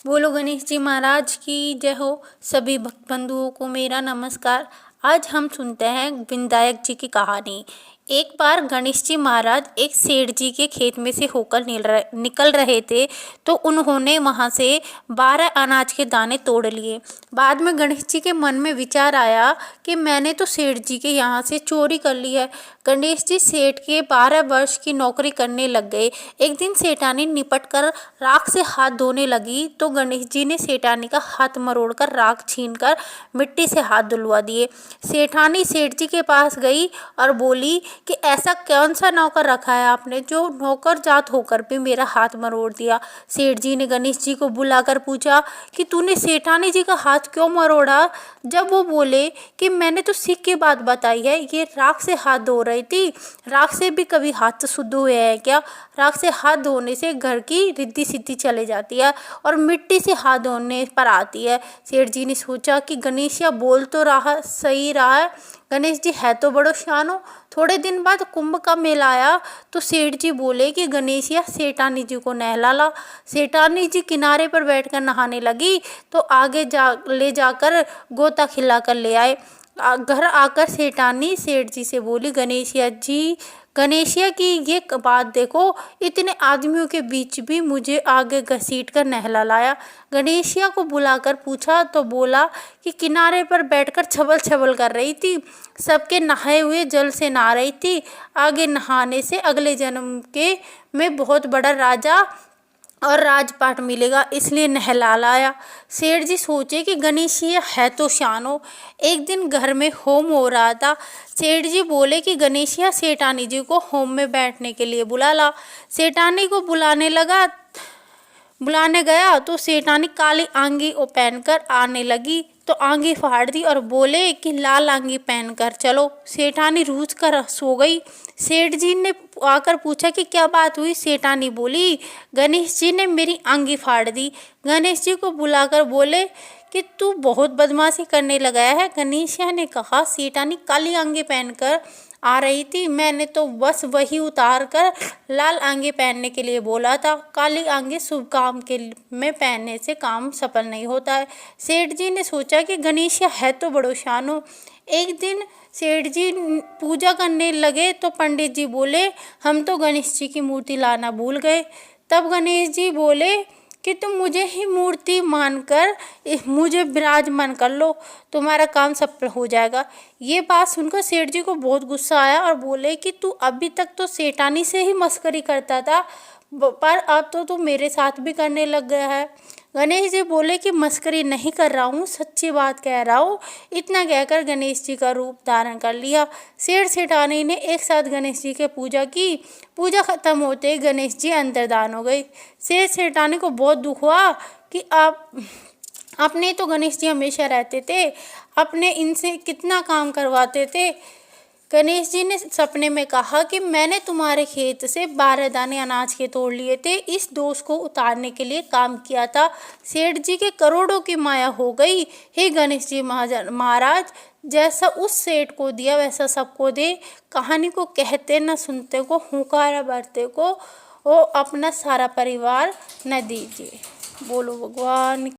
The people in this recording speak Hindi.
बोलो गणेश जी महाराज की जय हो। सभी भक्त बंधुओं को मेरा नमस्कार। आज हम सुनते हैं विनायक जी की कहानी। एक बार गणेश जी महाराज एक सेठ जी के खेत में से होकर निकल रहे थे तो उन्होंने वहां से 12 अनाज के दाने तोड़ लिए। बाद में गणेश जी के मन में विचार आया कि मैंने तो सेठ जी के यहाँ से चोरी कर ली है। गणेश जी सेठ के 12 वर्ष की नौकरी करने लग गए। एक दिन सेठानी निपट कर राख से हाथ धोने लगी तो गणेश जी ने सेठानी का हाथ मरोड़कर राख छीनकर मिट्टी से हाथ धुलवा दिए। सेठानी सेठ जी के पास गई और बोली कि ऐसा कौन सा नौकर रखा है आपने जो नौकर जात होकर भी मेरा हाथ मरोड़ दिया। सेठ जी ने गणेश जी को बुलाकर पूछा कि तूने सेठानी जी का हाथ क्यों मरोड़ा। जब वो बोले कि मैंने तो सीख के बात बताई है, ये राख से हाथ धो रही थी। राख से भी कभी हाथ शुद्ध हुए हैं क्या? राख से हाथ धोने से घर की रिद्धि सिद्धि चले जाती है और मिट्टी से हाथ धोने पर आती है। सेठ जी ने सोचा कि गणेशिया बोल तो रहा सही रहा है, गणेश जी है तो बड़ो शानो। थोड़े दिन बाद कुंभ का मेला आया तो सेठ जी बोले कि गणेशिया सेठानी जी को नहला ला। सेठानी जी किनारे पर बैठकर नहाने लगी तो आगे ले जाकर गोता खिला कर ले आए। घर आकर सेठानी सेठ जी से बोली, गणेशिया की ये बात देखो, इतने आदमियों के बीच भी मुझे आगे घसीट कर नहला लाया। गणेशिया को बुलाकर पूछा तो बोला कि किनारे पर बैठकर छबल छबल कर रही थी, सबके नहाए हुए जल से नहा रही थी। आगे नहाने से अगले जन्म के में बहुत बड़ा राजा और राजपाट मिलेगा, इसलिए नहला लाया। सेठ जी सोचे कि गणेशिया है तो शानो। एक दिन घर में होम हो रहा था। सेठ जी बोले कि गणेशिया सेठानी जी को होम में बैठने के लिए बुला ला। सेठानी को बुलाने गया तो सेठानी काली आंगी पहनकर आने लगी तो आंगी फाड़ दी और बोले कि लाल आंगी पहनकर चलो। सेठानी रूठ कर सो गई। सेठ जी ने आकर पूछा कि क्या बात हुई। सेठानी बोली, गणेश जी ने मेरी आंगी फाड़ दी। गणेश जी को बुलाकर बोले कि तू बहुत बदमाशी करने लगा है। गणेशिया ने कहा, सेठानी काली आंगी पहनकर आ रही थी, मैंने तो बस वही उतार कर लाल आंगे पहनने के लिए बोला था। काली आंगे शुभ काम के में पहनने से काम सफल नहीं होता है। सेठ जी ने सोचा कि गणेशिया है तो बड़ो शानो। एक दिन सेठ जी पूजा करने लगे तो पंडित जी बोले, हम तो गणेश जी की मूर्ति लाना भूल गए। तब गणेश जी बोले कि तुम मुझे ही मूर्ति मानकर मुझे विराजमान कर लो, तुम्हारा काम सफल हो जाएगा। ये बात सुनकर सेठ जी को बहुत गुस्सा आया और बोले कि तू अभी तक तो सेठानी से ही मस्करी करता था, पर अब तो तू मेरे साथ भी करने लग गया है। गणेश जी बोले कि मस्करी नहीं कर रहा हूँ, सच्ची बात कह रहा हूँ। इतना कहकर गणेश जी का रूप धारण कर लिया। सेठ सेठानी ने एक साथ गणेश जी की पूजा की। पूजा खत्म होते ही गणेश जी अंतर्धान हो गए। सेठ सेठानी को बहुत दुख हुआ कि अपने तो गणेश जी हमेशा रहते थे, अपने इनसे कितना काम करवाते थे। गणेश जी ने सपने में कहा कि मैंने तुम्हारे खेत से 12 दाने अनाज के तोड़ लिए थे, इस दोष को उतारने के लिए काम किया था। सेठ जी के करोड़ों की माया हो गई। हे गणेश जी महाराज, जैसा उस सेठ को दिया वैसा सबको दे। कहानी को कहते न सुनते को, हुंकारा भरते को, वो अपना सारा परिवार न दीजिए। बोलो भगवान।